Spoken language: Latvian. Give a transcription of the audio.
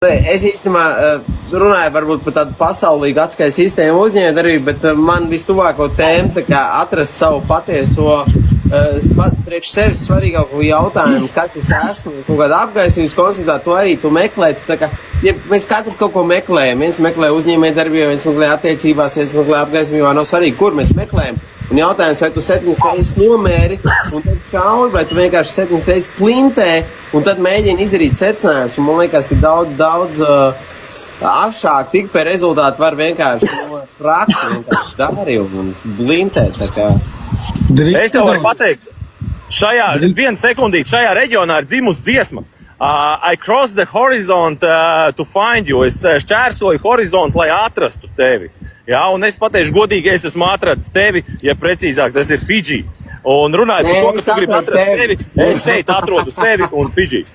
Es īstenībā runāju varbūt par tādu pasaulīgu atskaites sistēmu uzņēmējdarbību, bet man vistuvāko tēmu tā kā atrast savu patieso, priekš sevis svarīgāko jautājumu, kas es esmu, kaut kāda apgaismības konceptā, to arī tu meklē. Tā kā, ja mēs katrs kaut ko meklējam, viens meklē uzņēmējdarbībā, viens meklē attiecībās, viens meklē apgaismībā, nav svarīgi, kur mēs meklējam. Un jautājums, vai tu 7 reizes nomēri, un tad šauri, vai tu vienkārši 7 reizes plintē, un tad mēģini izdarīt secinājumus. Un man liekas, ka daudz ašāk tik pie rezultātu var vienkārši praksi, vienkārši darīt un blintēt. Es tev varu pateikt, vienu sekundīti, šajā reģionā ir dzimusi dziesma. I cross the horizon to find you. Es šķērsoju horizontu, lai atrastu tevi. Jā, un es pateikšu godīgi, es esmu atradzis tevi, ja precīzāk tas ir Fidži. Un runājot par to, ka tu gribi atrast sevi, es šeit atrodu sevi un Fidži.